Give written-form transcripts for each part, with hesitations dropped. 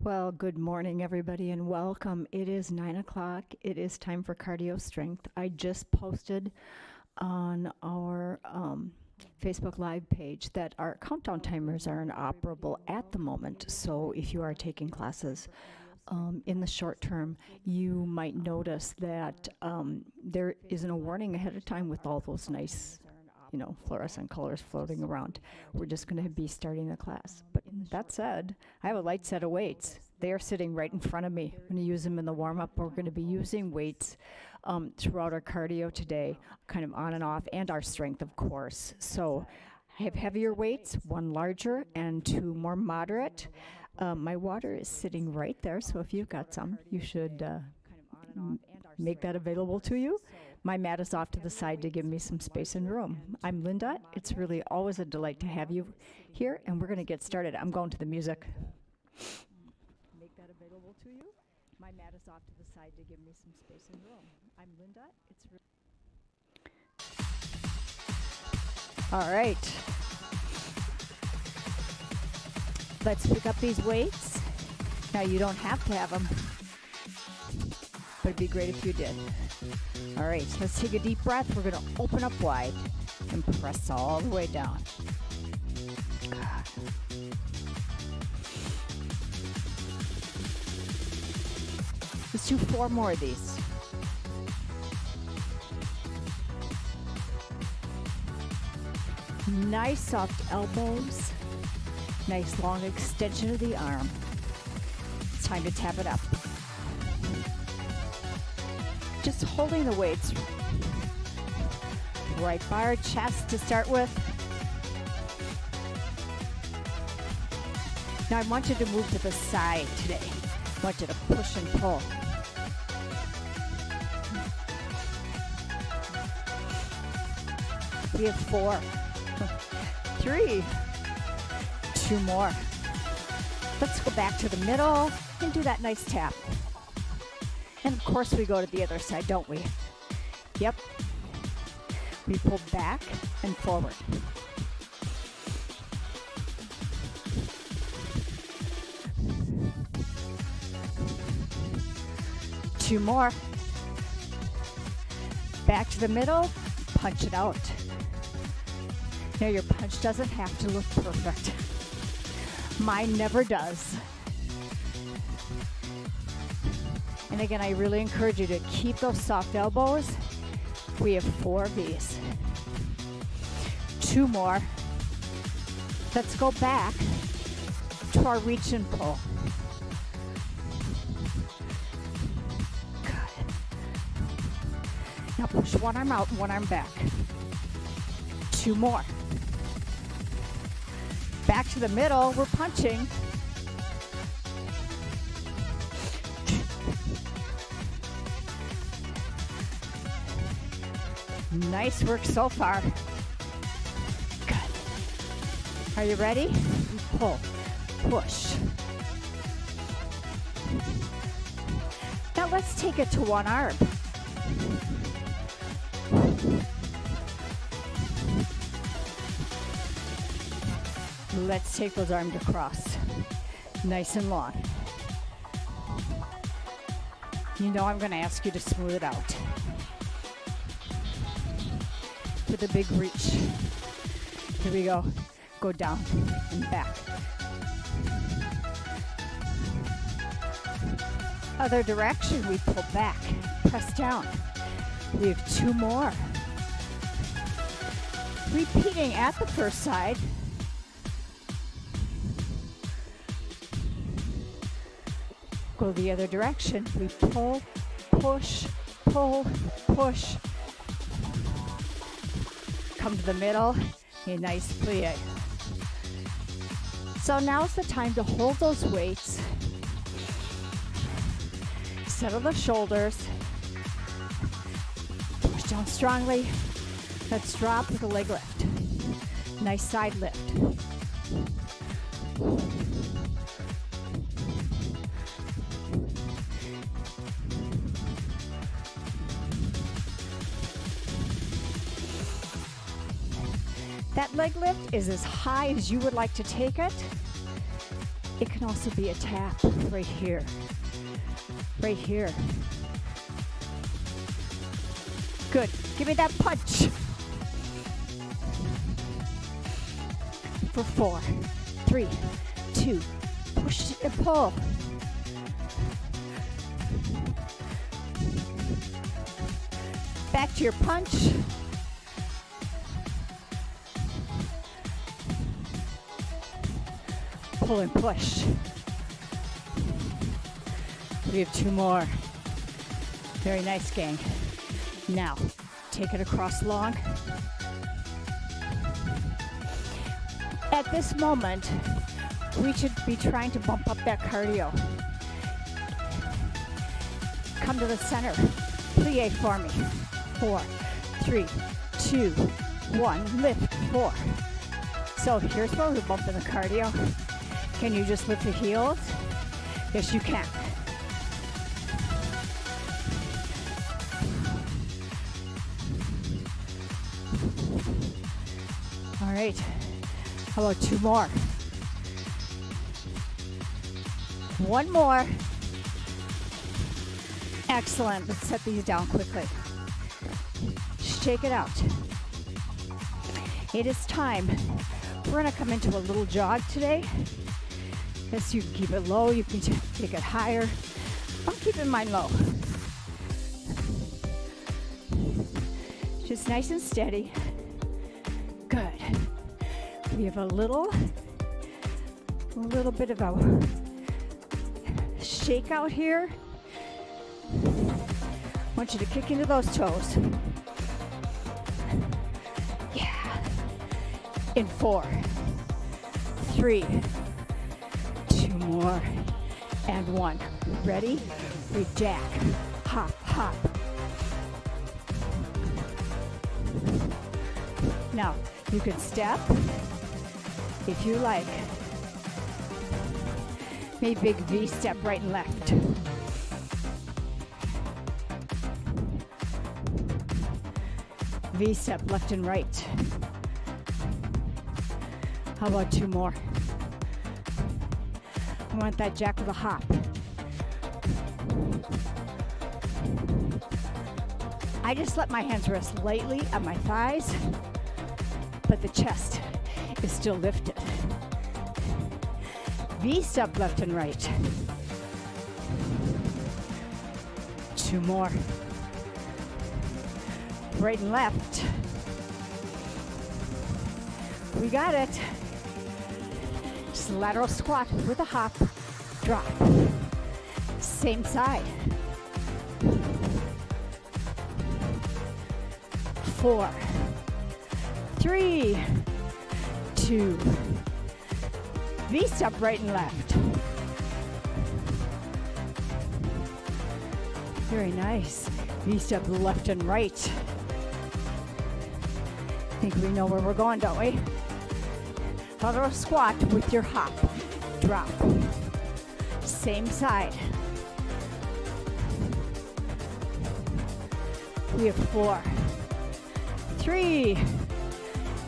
Well, good morning, everybody, and welcome. It is 9 o'clock. It is time for cardio strength. I just posted on our Facebook Live page that our countdown timers are inoperable at the moment. So if you are taking classes in the short term, you might notice that there isn't a warning ahead of time with all those nice fluorescent colors floating around. We're just going to be starting the class. But that said, I have a light set of weights. They are sitting right in front of me. I'm going to use them in the warm-up. We're going to be using weights throughout our cardio today, kind of on and off, and our strength, of course. So I have heavier weights, one larger and two more moderate. My water is sitting right there, so if you've got some, you should make that available to you. My mat is off to the side to give me some space and room. I'm Linda. It's really always a delight to have you here, and we're going to get started. I'm going to the music. Make that available to you. My mat is off to the side to give me some space and room. I'm Linda. It's all right. Let's pick up these weights. Now, you don't have to have them, but it'd be great if you did. All right, so let's take a deep breath. We're going to open up wide and press all the way down. Let's do 4 more of these. Nice soft elbows. Nice long extension of the arm. It's time to tap it up. Just holding the weights right by our chest to start with. Now I want you to move to the side today. I want you to push and pull. We have 4, 3, 2 more. Let's go back to the middle and do that nice tap. And of course we go to the other side, don't we? Yep. We pull back and forward. Two more. Back to the middle, punch it out. Now your punch doesn't have to look perfect. Mine never does. And again, I really encourage you to keep those soft elbows. We have 4 of these. 2 more. Let's go back to our reach and pull. Good. Now push one arm out, one arm back. 2 more. Back to the middle, we're punching. Nice work so far. Good. Are you ready? Pull, push. Now let's take it to one arm. Let's take those arms across. Nice and long. You know I'm going to ask you to smooth it out. With a big reach. Here we go. Go down and back. Other direction, we pull back, press down. We have 2 more. Repeating at the first side. Go the other direction. We pull, push, pull, push. Come to the middle, a nice plie. So now's the time to hold those weights. Settle the shoulders. Push down strongly. Let's drop with a leg lift. Nice side lift. That leg lift is as high as you would like to take it. It can also be a tap right here. Right here. Good. Give me that punch. For 4, 3, 2, push and pull. Back to your punch. Pull and push. We have 2 more. Very nice, gang. Now, take it across long. At this moment, we should be trying to bump up that cardio. Come to the center. Plie for me. 4, 3, 2, 1. Lift. 4. So here's where we're bumping the cardio. Can you just lift the heels? Yes, you can. All right. How about 2 more? 1 more. Excellent. Let's set these down quickly. Shake it out. It is time. We're going to come into a little jog today. Yes, you can keep it low. You can take it higher. I'm keeping mine low. Just nice and steady. Good. We have a little bit of a shake out here. I want you to kick into those toes. Yeah. In 4, 3, 2 more, and 1. Ready? We jack, hop, hop. Now, you can step if you like. Maybe big V step right and left. V step left and right. How about 2 more? I want that jack with a hop. I just let my hands rest lightly on my thighs, but the chest is still lifted. V-step left and right. 2 more. Right and left. We got it. Just a lateral squat with a hop, drop. Same side. 4, 3, 2. V-step right and left. Very nice. V-step left and right. I think we know where we're going, don't we? Lateral squat with your hop, drop. Same side. We have 4, 3,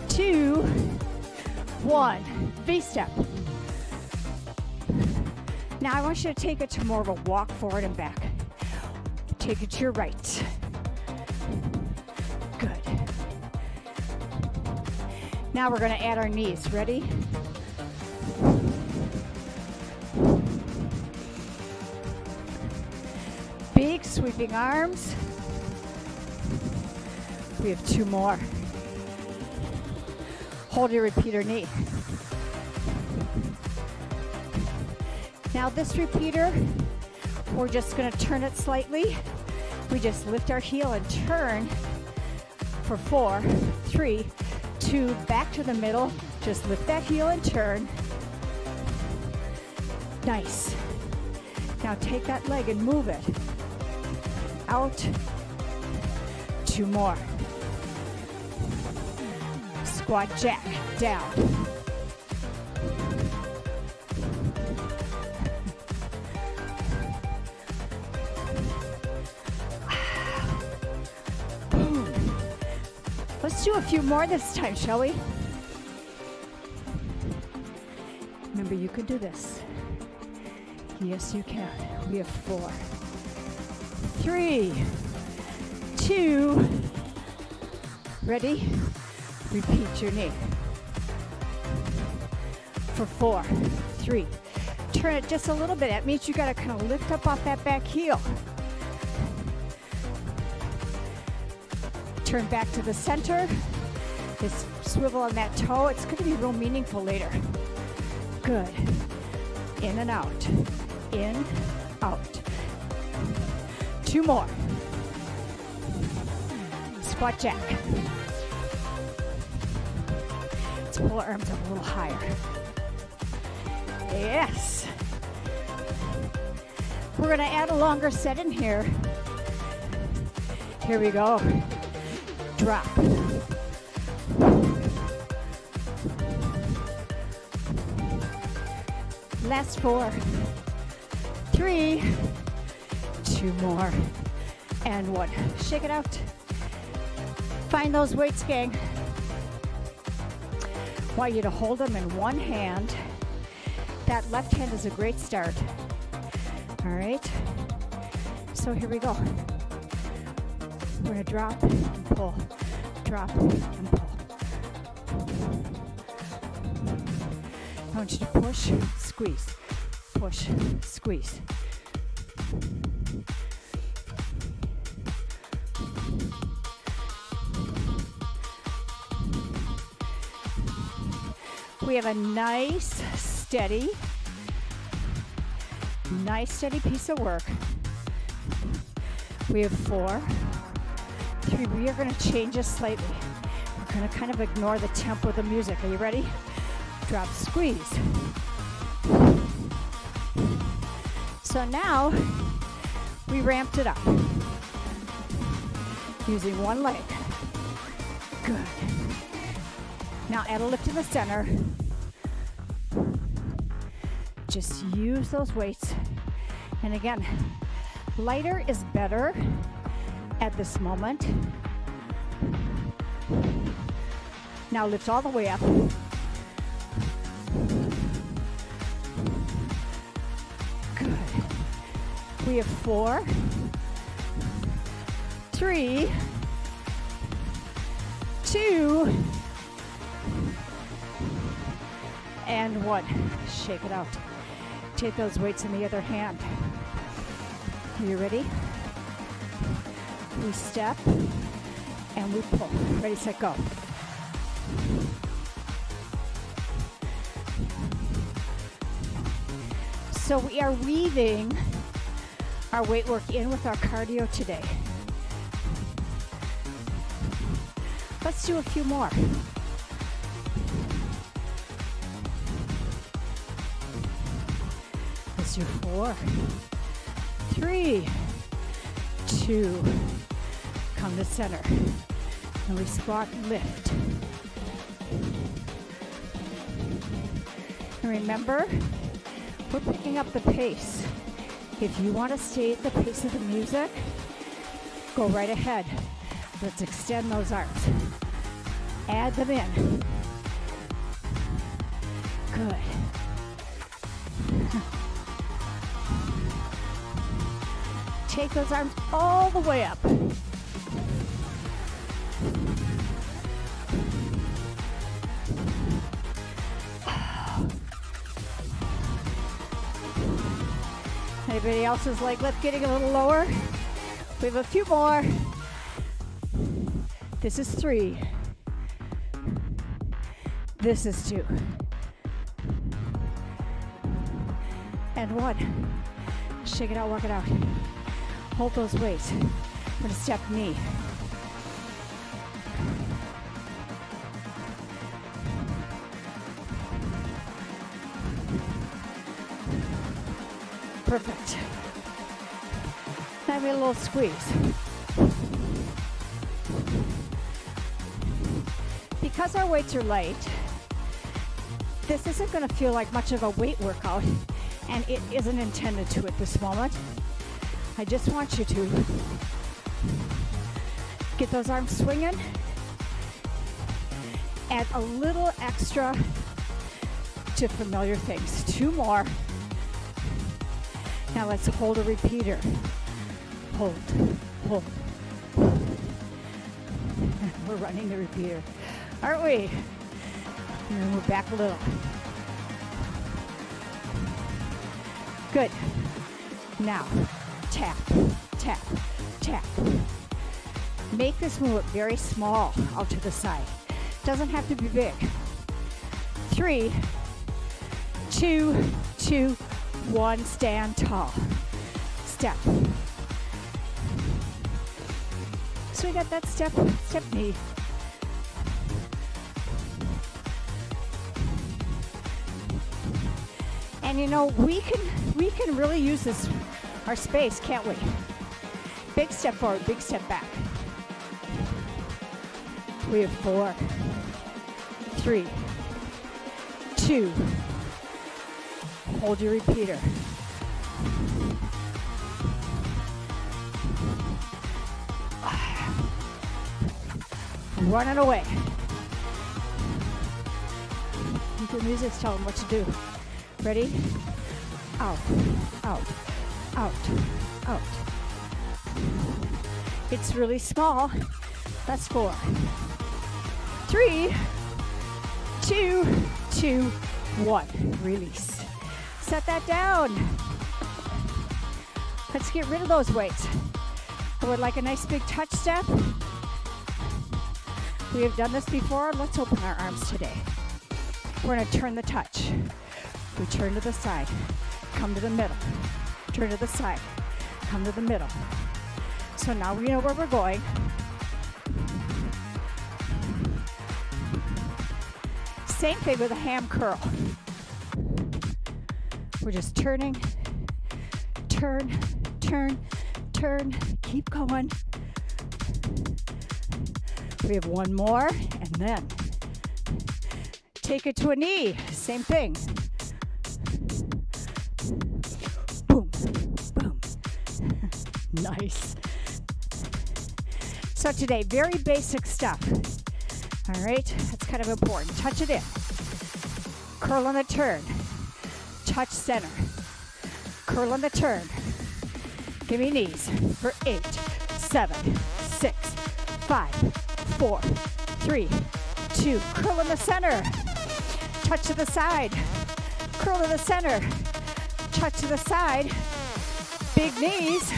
2, 1. V-step. Now I want you to take it to more of a walk forward and back. Take it to your right. Good. Now we're going to add our knees. Ready? Big sweeping arms. We have 2 more. Hold your repeater knee. Now this repeater, we're just going to turn it slightly. We just lift our heel and turn for 4, 3, 2, back to the middle. Just lift that heel and turn. Nice. Now take that leg and move it. Out. 2 more. Squat jack, down. Boom. Let's do a few more this time, shall we? Remember, you can do this. Yes, you can. We have 4, 3, 2, ready? Repeat your knee. For 4, 3. Turn it just a little bit. That means you got to kind of lift up off that back heel. Turn back to the center. Just swivel on that toe. It's going to be real meaningful later. Good. In and out. In, out. 2 more. Squat jack. Let's pull our arms up a little higher. Yes. We're going to add a longer set in here. Here we go. Drop. Last 4, 3, 2 more, and 1. Shake it out. Find those weights, gang. Want you to hold them in one hand. That left hand is a great start. All right. So here we go. We're going to drop and pull, drop and pull. I want you to push, squeeze, push, squeeze. We have a nice, steady piece of work. We have 4, 3. We are going to change this slightly. We're going to kind of ignore the tempo of the music. Are you ready? Drop, squeeze. So now we ramped it up using one leg. Good. Now add a lift in the center. Just use those weights. And again, lighter is better at this moment. Now lift all the way up. Good. We have 4, 3, 2, and 1. Shake it out. Take those weights in the other hand. Are you ready? We step and we pull. Ready, set, go. So we are weaving our weight work in with our cardio today. Let's do a few more. Let's do 4, 3, 2, come to center. And we squat, lift. And remember, we're picking up the pace. If you want to stay at the pace of the music, go right ahead. Let's extend those arms. Add them in. Good. Take those arms all the way up. Anybody else's leg lift getting a little lower? We have a few more. This is 3. This is 2. And 1. Shake it out, walk it out. Hold those weights. We're going to step knee. Perfect. Now we have a little squeeze. Because our weights are light, this isn't going to feel like much of a weight workout, and it isn't intended to at this moment. I just want you to get those arms swinging, add a little extra to familiar things. 2 more. Now let's hold a repeater. Hold, hold. We're running the repeater, aren't we? And then move back a little. Good. Now, tap, tap, tap. Make this move very small out to the side. Doesn't have to be big. 3, 2, 2, 1, stand tall. Step. So we got that step knee. And you know, we can really use this, our space, can't we? Big step forward, big step back. We have 4, 3, 2. Hold your repeater. Running away. You can use this, tell them what to do. Ready? Out, out, out, out. It's really small. That's 4, 3, 2, 2, 1. Release. Set that down. Let's get rid of those weights. I would like a nice big touch step. We have done this before. Let's open our arms today. We're going to turn the touch. We turn to the side, come to the middle, turn to the side, come to the middle. So now we know where we're going. Same thing with a ham curl. We're just turning, turn, turn, turn, keep going. We have one more, and then take it to a knee. Same thing. Boom, boom. Nice. So today, very basic stuff. All right, that's kind of important. Touch it in. Curl on the turn. Touch center. Curl on the turn. Give me knees for 8, 7, 6, 5, 4, 3, 2. Curl in the center. Touch to the side. Curl to the center. Touch to the side. Big knees.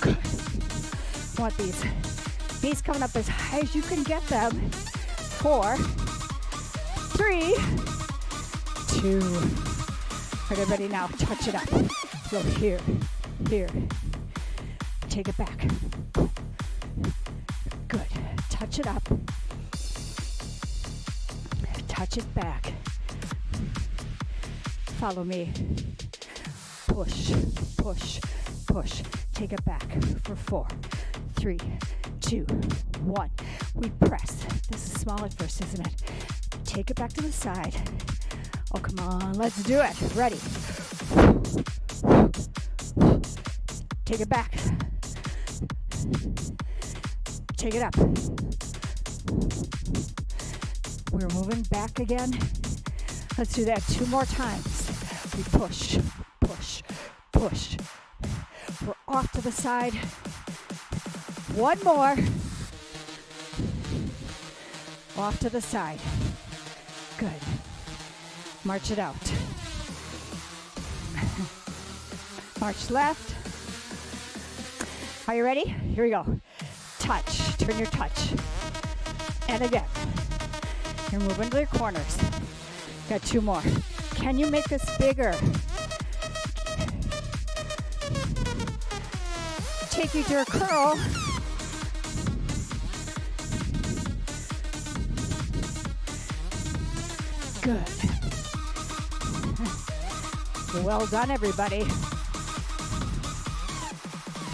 Good. Want these knees coming up as high as you can get them. 4, 3, 2. All right, everybody, now touch it up. Go here, here. Take it back. Good. Touch it up. Touch it back. Follow me. Push, push, push. Take it back for 4, 3, 2, 1. We press. This is small at first, isn't it? Take it back to the side. Oh, come on. Let's do it. Ready. Take it back. Take it up. We're moving back again. Let's do that 2 more times. We push, push, push. We're off to the side. 1 more. Off to the side. Good. March it out. March left. Are you ready? Here we go. Touch. Turn your touch. And again. You're moving to the corners. Got 2 more. Can you make this bigger? Take you to a curl. Good. Well done, everybody.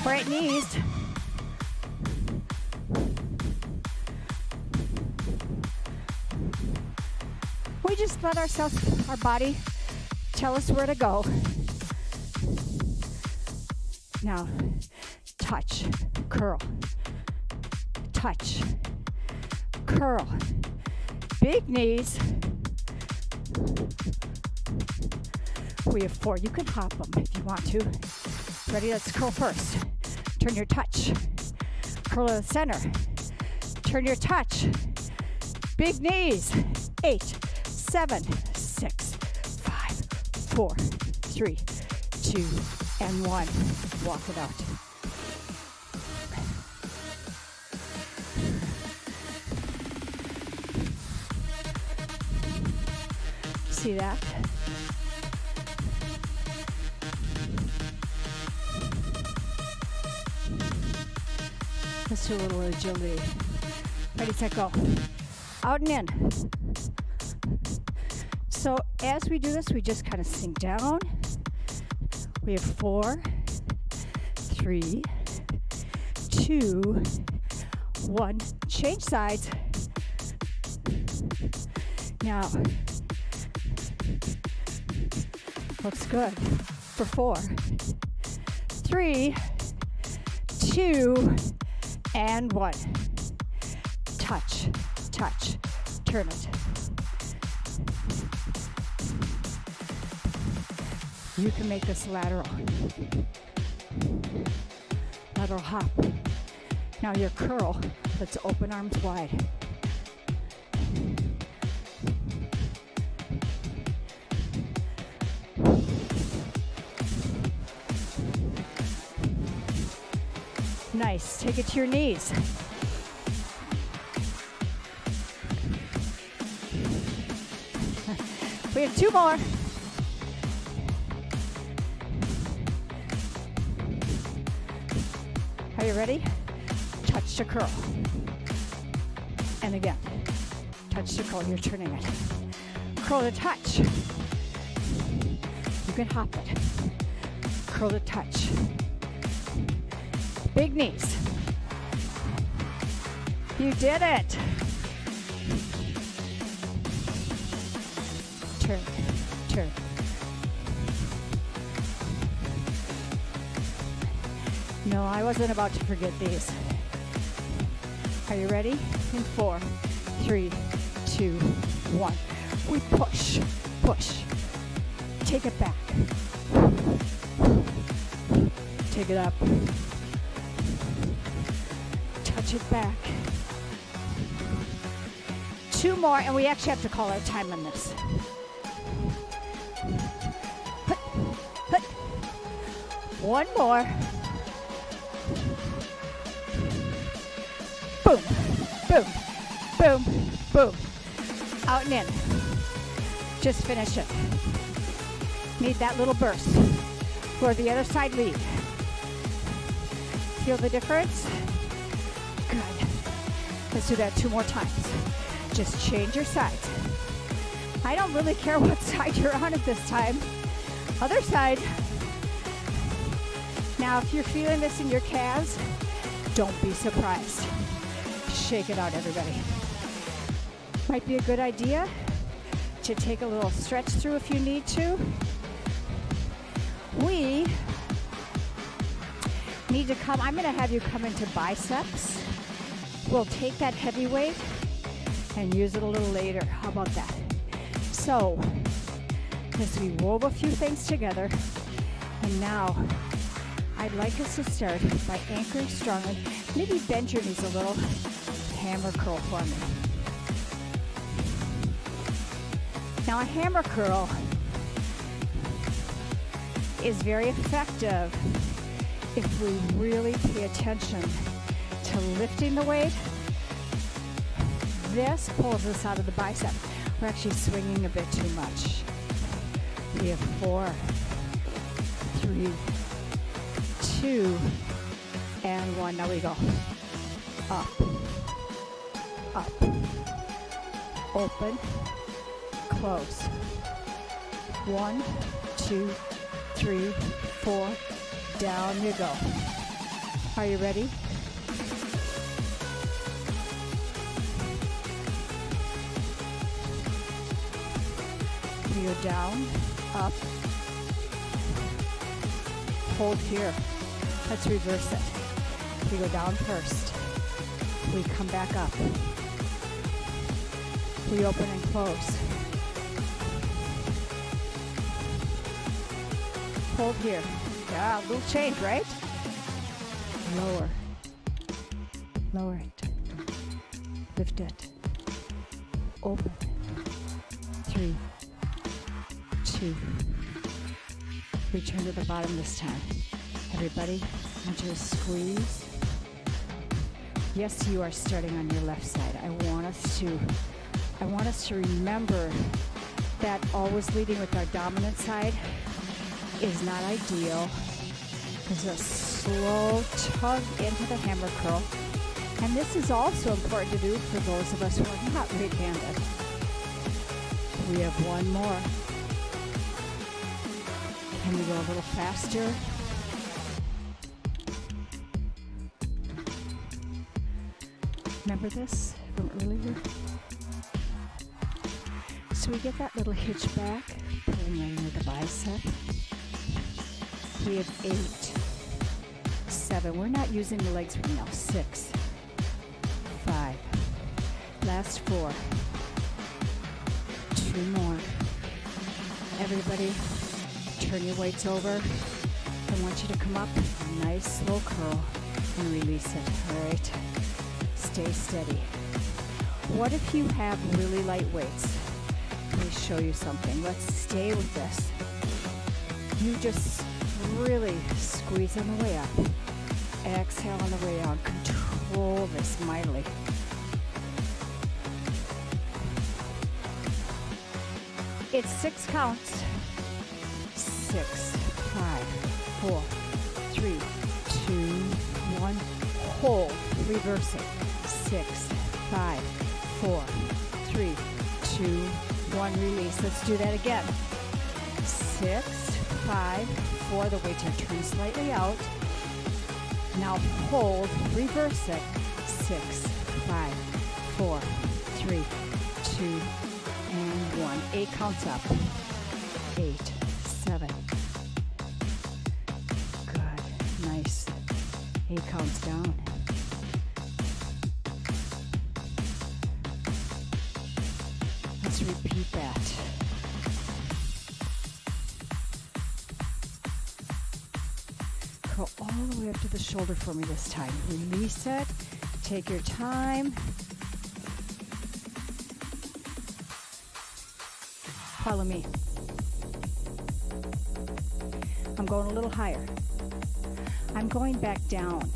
Right knees. We just let our body tell us where to go. Now, touch, curl, touch, curl. Big knees. We have 4. You can hop them if you want to. Ready? Let's curl first. Turn your touch. Curl to the center. Turn your touch. Big knees. 8, 7, 6, 5, 4, 3, 2, and 1. Walk it out. See that? Let's do a little agility. Ready, set, go. Out and in. So as we do this, we just kind of sink down. We have 4, 3, 2, 1. Change sides. Now, looks good for 4, 3, 2, and 1. Touch, touch, turn it. You can make this lateral. Lateral hop. Now your curl, let's open arms wide. Nice. Take it to your knees. We have 2 more. Are you ready? Touch to curl. And again. Touch to curl. You're turning it. Curl to touch. You can hop it. Curl to touch. Big knees. You did it. Turn, turn. No, I wasn't about to forget these. Are you ready? In 4, 3, 2, 1. We push, push. Take it back. Take it up. Touch it back. 2 more, and we actually have to call our time on this. Hut, hut. 1 more. Boom, boom, boom, boom. Out and in. Just finish it. Need that little burst. For the other side lead. Feel the difference? Good. Let's do that 2 more times. Just change your sides. I don't really care what side you're on at this time. Other side. Now, if you're feeling this in your calves, don't be surprised. Shake it out, everybody. Might be a good idea to take a little stretch through if you need to. We need to come, I'm gonna have you come into biceps. We'll take that heavy weight and use it a little later. How about that? So, as we wove a few things together, and now I'd like us to start by anchoring strongly. Maybe bend your knees a little. Hammer curl for me. Now a hammer curl is very effective if we really pay attention to lifting the weight. This pulls us out of the bicep. We're actually swinging a bit too much. We have 4, 3, 2, and 1. Now we go up, up, open, close. 1, 2, 3, 4, down you go. Are you ready? We go down, up, hold here. Let's reverse it. We go down first. We come back up. We open and close. hold here. Yeah, a little change, right? Lower. Lower it. Lift it. Open. 3, 2. Return to the bottom this time. Everybody, I want you to squeeze. Yes, you are starting on your left side. I want us to remember that always leading with our dominant side is not ideal. There's a slow tug into the hammer curl. And this is also important to do for those of us who are not right-handed. We have one more. Can we go a little faster? Remember this from earlier? So we get that little hitch back, pulling right into the bicep. We have 8, 7. We're not using the legs right now. 6, 5. Last 4. 2 more. Everybody, turn your weights over. I want you to come up, nice slow curl, and release it. All right. Stay steady. What if you have really light weights? Let me show you something. Let's stay with this. You just really squeeze on the way up. Exhale on the way down. Control this mightily. It's 6 counts. 6, 5, 4, 3, 2, 1. Hold. Reverse it. 6, 5, 4, 3, 2, 1. Release. Let's do that again. 6, 5, 4. The weights are turned slightly out. Now hold. Reverse it. 6, 5, 4, 3, 2, and 1. 8 counts up. 8, 7. Good. Nice. 8 counts down. Let's repeat that. Curl all the way up to the shoulder for me this time. Release it. Take your time. Follow me. I'm going a little higher. I'm going back down.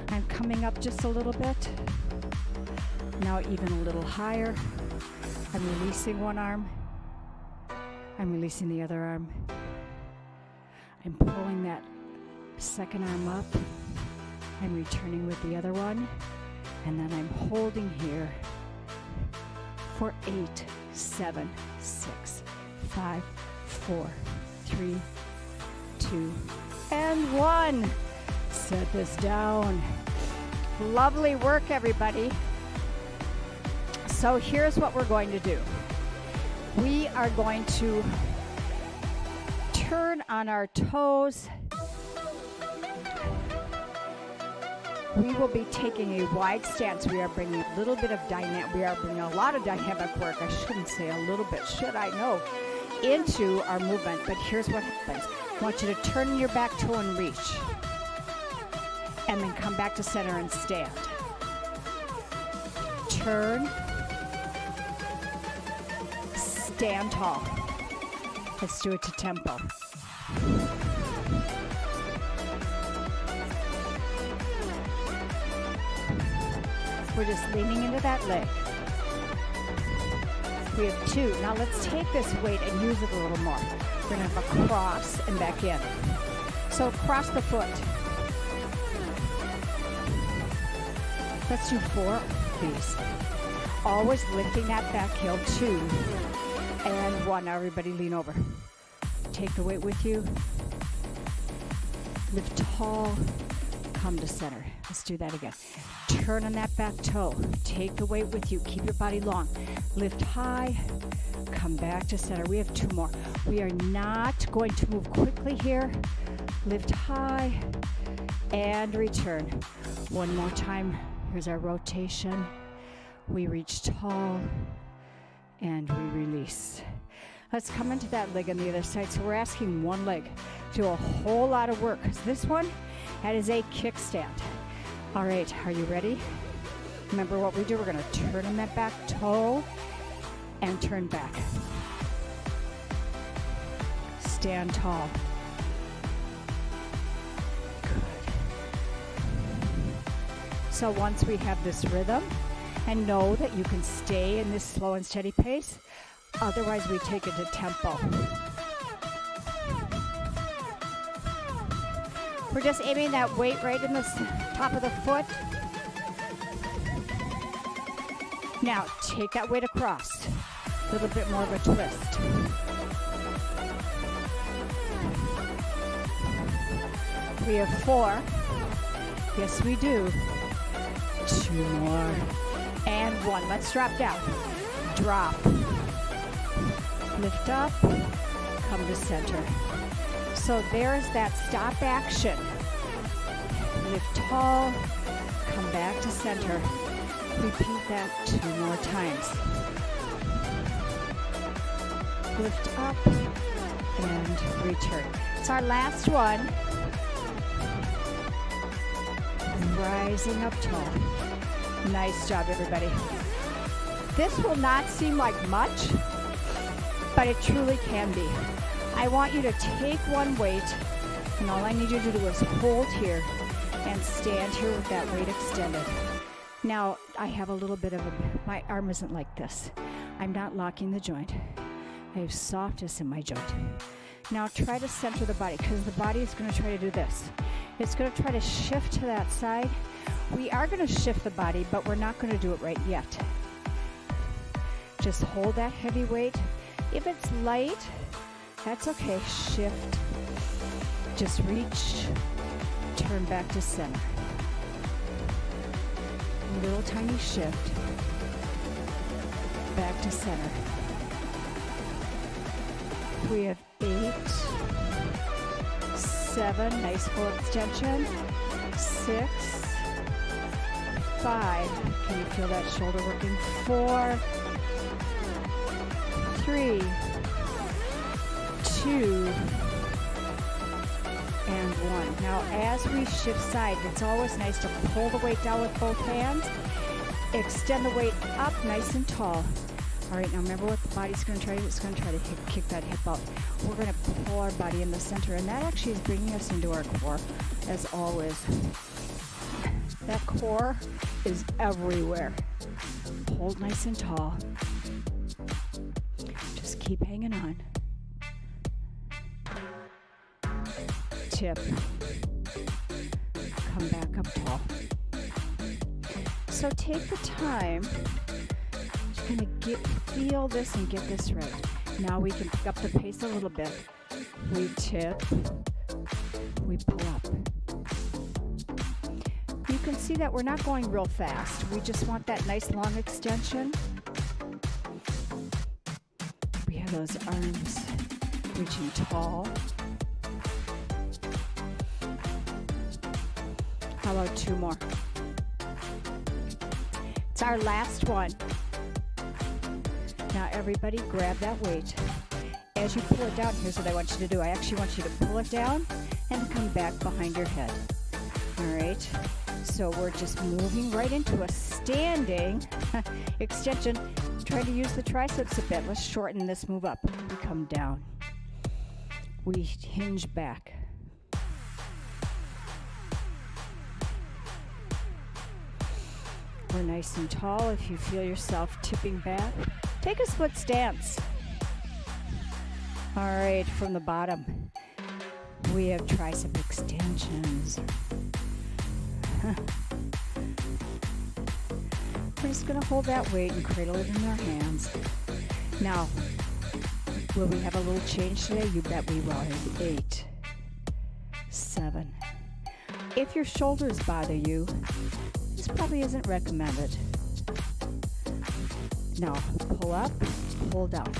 I'm coming up just a little bit. Now even a little higher. I'm releasing one arm. I'm releasing the other arm. I'm pulling that second arm up. I'm returning with the other one. And then I'm holding here for 8, 7, 6, 5, 4, 3, 2, and 1. Set this down. Lovely work, everybody. So here's what we're going to do. We are going to turn on our toes. We will be taking a wide stance. We are bringing a little bit of we are bringing a lot of dynamic work. I shouldn't say a little bit, should I? No. Into our movement, but here's what happens. I want you to turn your back toe and reach. And then come back to center and stand. Turn. Stand tall. Let's do it to tempo. We're just leaning into that leg. We have 2. Now let's take this weight and use it a little more. We're going to have a cross and back in. So cross the foot. Let's do 4, please. Always lifting that back heel. 2 and 1. Now everybody lean over. Take the weight with you. Lift tall. Come to center. Let's do that again. Turn on that back toe. Take the weight with you. Keep your body long. Lift high. Come back to center. We have 2 more. We are not going to move quickly here. Lift high and return. One more time. Here's our rotation. We reach tall and we release. Let's come into that leg on the other side. So we're asking one leg to do a whole lot of work, because this one, that is a kickstand. All right, are you ready? Remember what we do. We're going to turn in that back toe and turn back. Stand tall. Good. So once we have this rhythm, and know that you can stay in this slow and steady pace, otherwise we take it to tempo. We're just aiming that weight right in the top of the foot. Now, take that weight across. A little bit more of a twist. We have 4. Yes, we do. 2 more. And 1. Let's drop down. Drop. Lift up. Come to center. So there's that stop action. Lift tall. Come back to center. Repeat that 2 more times. Lift up and return. It's our last one. Rising up tall. Nice job, everybody. This will not seem like much, but it truly can be. I want you to take one weight, and all I need you to do is hold here and stand here with that weight extended. Now, I have a little bit of my arm isn't like this. I'm not locking the joint. I have softness in my joint. Now try to center the body, because the body is going to try to do this. It's going to try to shift to that side. We are going to shift the body, but we're not going to do it right yet. Just hold that heavy weight. If it's light, that's okay. Shift. Just reach. Turn back to center. Little tiny shift. Back to center. We have 8, 7, nice full extension, 6, 5, can you feel that shoulder working? 4, 3, 2, and 1. Now as we shift side, it's always nice to pull the weight down with both hands, extend the weight up nice and tall. All right, now remember what the body's going to try to do? It's going to try to kick that hip out. We're going to pull our body in the center, and that actually is bringing us into our core, as always. That core is everywhere. Hold nice and tall. Just keep hanging on. Tip. Come back up tall. So take the time to feel this and get this right. Now we can pick up the pace a little bit. We tip, we pull up. You can see that we're not going real fast. We just want that nice long extension. We have those arms reaching tall. How about 2 more? It's our last one. Now everybody grab that weight. As you pull it down, here's what I want you to do. I actually want you to pull it down and come back behind your head. All right? So we're just moving right into a standing extension. Try to use the triceps a bit. Let's shorten this move up. We come down. We hinge back. We're nice and tall. If you feel yourself tipping back, take a split stance. All right, from the bottom, we have tricep extensions. We're just going to hold that weight and cradle it in our hands. Now, will we have a little change today? You bet we will. 8, 7. If your shoulders bother you, this probably isn't recommended. Now, pull up, pull down.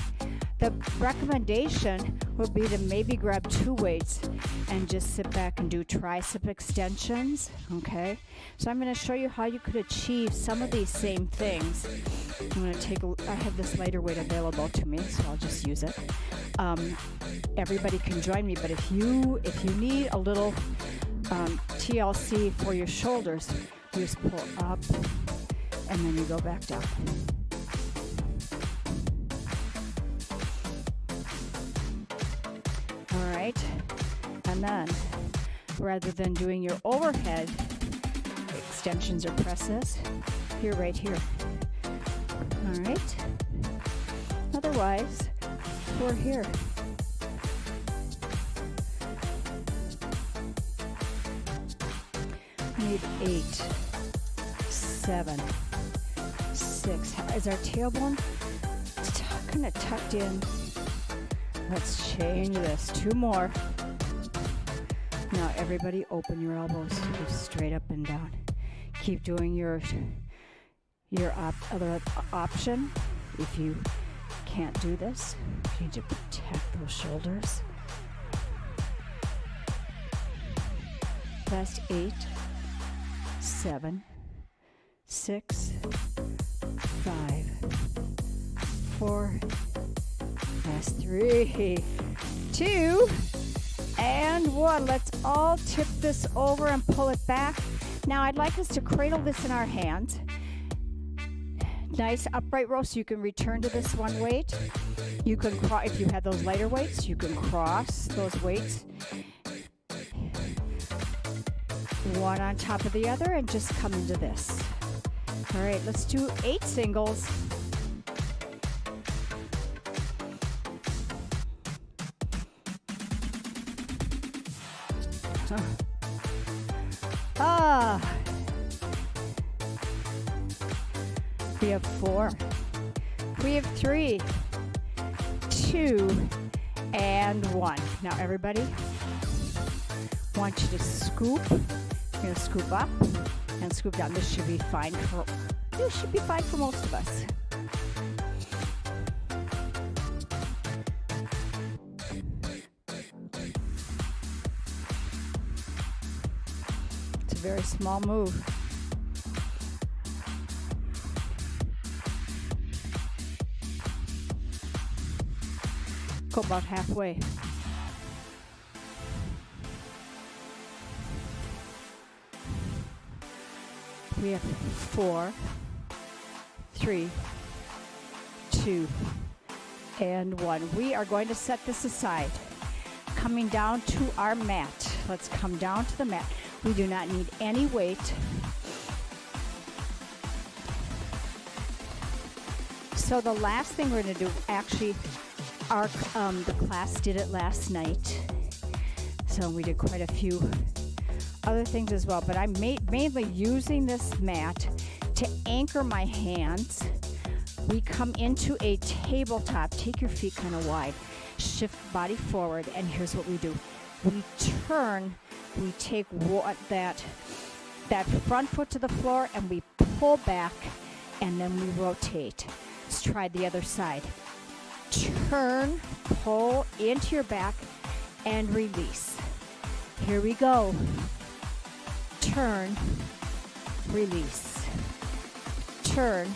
The recommendation would be to maybe grab 2 weights and just sit back and do tricep extensions, okay? So I'm going to show you how you could achieve some of these same things I'm going to take I have this lighter weight available to me, so I'll just use it. Everybody can join me, but if you need a little TLC for your shoulders, you just pull up and then you go back down. All right, and then rather than doing your overhead extensions or presses, you're right here. All right, otherwise we're here. We need 8, 7, 6. Is our tailbone kind of tucked in? Let's change this. 2 more. Now everybody open your elbows. Go straight up and down. Keep doing your other option. If you can't do this, you need to protect those shoulders. Last 8, 7, 6, 5, 4, last 3, 2, and 1. Let's all tip this over and pull it back. Now I'd like us to cradle this in our hands. Nice upright row, so you can return to this one weight. You can if you have those lighter weights, you can cross those weights one on top of the other and just come into this. All right, let's do 8 singles. We have 4. We have 3, 2, and 1. Now everybody, want you to scoop. You're going to scoop up and scoop down. This should be fine for most of us. It's a very small move. Go about halfway. We have 4, 3, 2, and 1. We are going to set this aside. Coming down to our mat. Let's come down to the mat. We do not need any weight. So the last thing we're going to do, actually, the class did it last night. So we did quite a few other things as well, but I'm mainly using this mat to anchor my hands. We come into a tabletop. Take your feet kind of wide. Shift body forward, and here's what we do. We turn. We take that front foot to the floor, and we pull back, and then we rotate. Let's try the other side. Turn, pull into your back, and release. Here we go. Turn, release. Turn,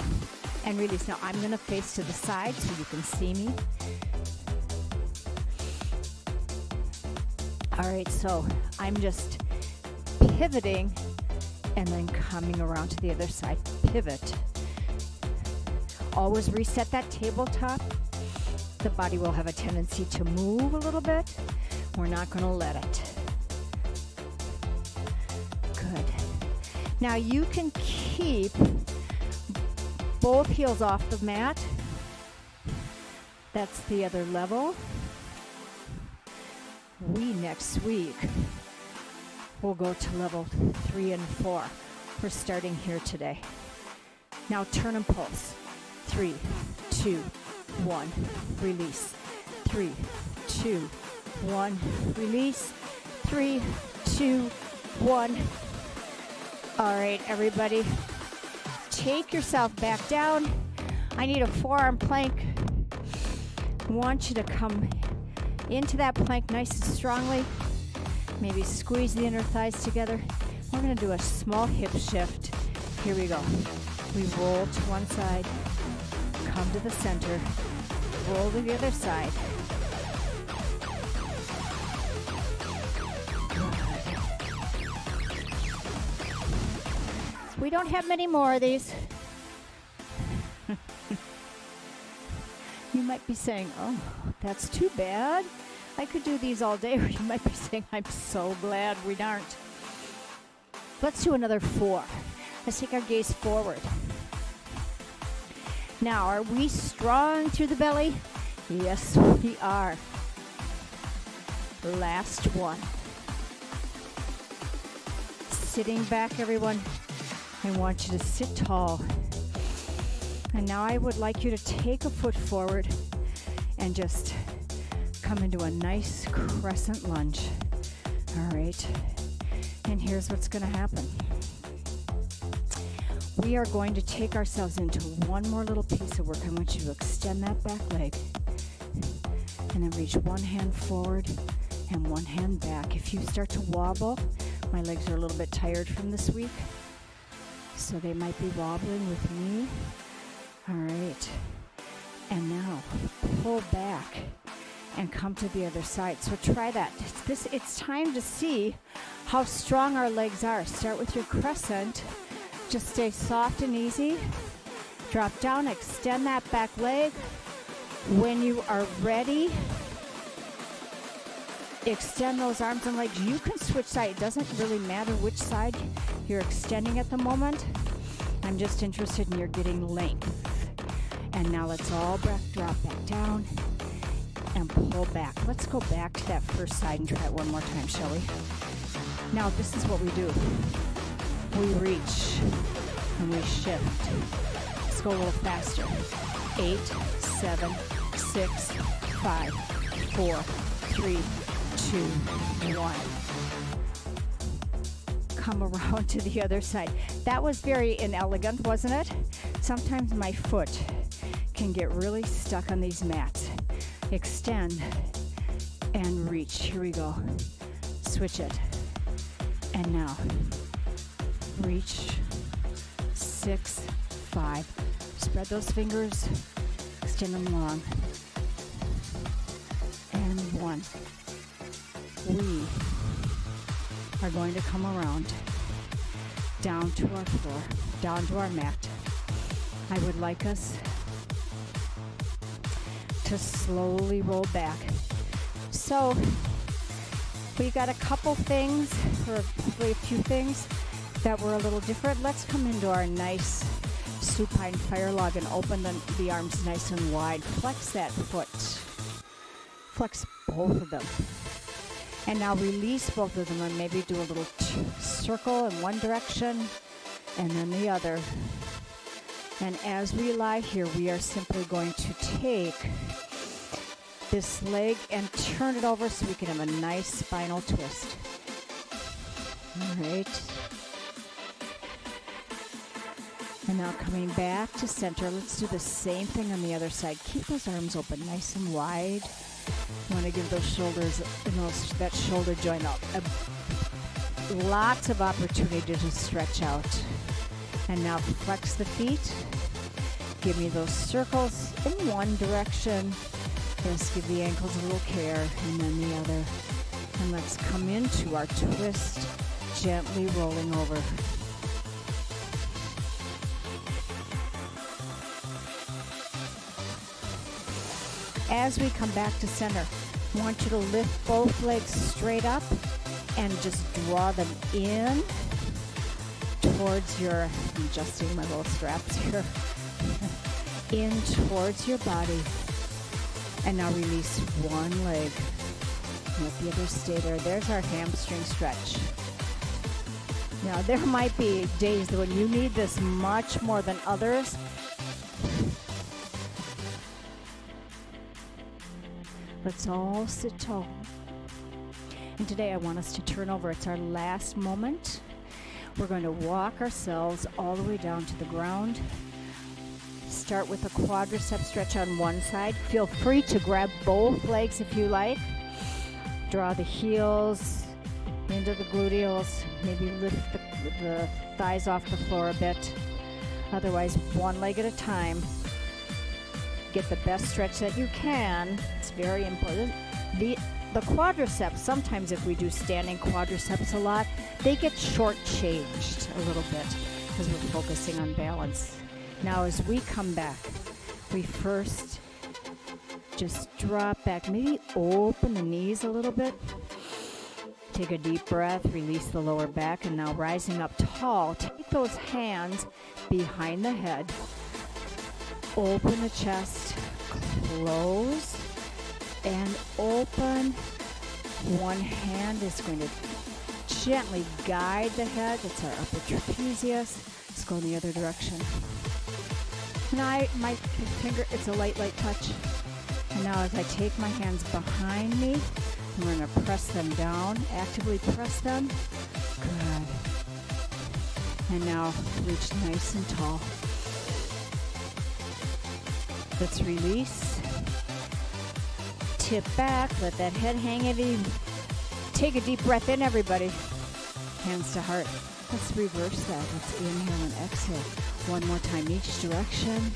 and release. Now I'm going to face to the side so you can see me. All right, so I'm just pivoting and then coming around to the other side. Pivot. Always reset that tabletop. The body will have a tendency to move a little bit. We're not going to let it. Good. Now you can keep both heels off the mat. That's the other level. Next week we'll go to level 3 and 4. We're starting here today. Now turn and pulse. 3, 2, 1, release. 3, 2, 1, release. 3, 2, 1. All right, everybody, take yourself back down. I need a forearm plank. I want you to come into that plank nice and strongly. Maybe squeeze the inner thighs together. We're going to do a small hip shift. Here we go. We roll to one side, Come to the center. Roll to the other side. We don't have many more of these. You might be saying, oh, that's too bad. I could do these all day. Or you might be saying, I'm so glad we aren't. Let's do another 4. Let's take our gaze forward. Now, are we strong through the belly? Yes, we are. Last one. Sitting back, everyone. I want you to sit tall. And now I would like you to take a foot forward and just come into a nice crescent lunge. All right. And here's what's going to happen. We are going to take ourselves into one more little piece of work. I want you to extend that back leg and then reach one hand forward and one hand back. If you start to wobble, my legs are a little bit tired from this week, so they might be wobbling with me. All right. And now pull back and come to the other side. So try that. It's time to see how strong our legs are. Start with your crescent. Just stay soft and easy. Drop down, extend that back leg. When you are ready, extend those arms and legs. You can switch side. It doesn't really matter which side you're extending at the moment. I'm just interested in your getting length. And now let's all drop back down and pull back. Let's go back to that first side and try it one more time, shall we? Now this is what we do. We reach and we shift. Let's go a little faster. 8, 7, 6, 5, 4, 3, 2, 1. Come around to the other side. That was very inelegant, wasn't it? Sometimes my foot can get really stuck on these mats. Extend and reach. Here we go. Switch it. And now reach. 6, 5. Spread those fingers. Extend them long. And 1. We are going to come around down to our floor, down to our mat. I would like us to slowly roll back. So we got a couple things, or probably a few things that were a little different. Let's come into our nice supine fire log and open the arms nice and wide. Flex that foot. Flex both of them. And now release both of them and maybe do a little circle in one direction and then the other. And as we lie here, we are simply going to take this leg and turn it over so we can have a nice spinal twist. All right. And now coming back to center, let's do the same thing on the other side. Keep those arms open nice and wide. You want to give those shoulders, that shoulder joint up. Lots of opportunity to stretch out. And now flex the feet. Give me those circles in one direction. Just give the ankles a little care, and then the other. And let's come into our twist, gently rolling over. As we come back to center, I want you to lift both legs straight up and just draw them in towards your, I'm adjusting my little straps here, in towards your body. And now release one leg. Let the other stay there. There's our hamstring stretch. Now, there might be days when you need this much more than others. Let's all sit tall. And today I want us to turn over. It's our last moment. We're going to walk ourselves all the way down to the ground. Start with a quadricep stretch on one side. Feel free to grab both legs if you like. Draw the heels into the gluteals. Maybe lift the thighs off the floor a bit. Otherwise, one leg at a time. get the best stretch that you can. It's very important. The quadriceps, sometimes if we do standing quadriceps a lot, they get short-changed a little bit because we're focusing on balance. Now as we come back, we first just drop back, maybe open the knees a little bit. Take a deep breath, release the lower back, and now rising up tall, take those hands behind the head, open the chest, close, and open. One hand is going to gently guide the head. That's our upper trapezius. Let's go in the other direction. And my finger, it's a light touch. And now as I take my hands behind me, I'm going to press them down, actively press them. Good. And now reach nice and tall. Let's release. Tip back, let that head hang heavy. Take a deep breath in, everybody. Hands to heart. Let's reverse that. Let's inhale and exhale. One more time, each direction.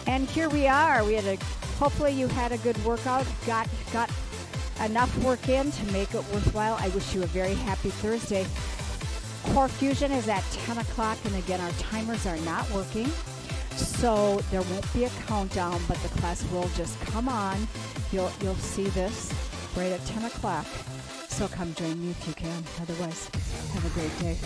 And here we are. Hopefully you had a good workout, got enough work in to make it worthwhile. I wish you a very happy Thursday. Core Fusion is at 10 o'clock, and again, our timers are not working. So there won't be a countdown, but the class will just come on. You'll see this right at 10 o'clock. So come join me if you can. Otherwise, have a great day.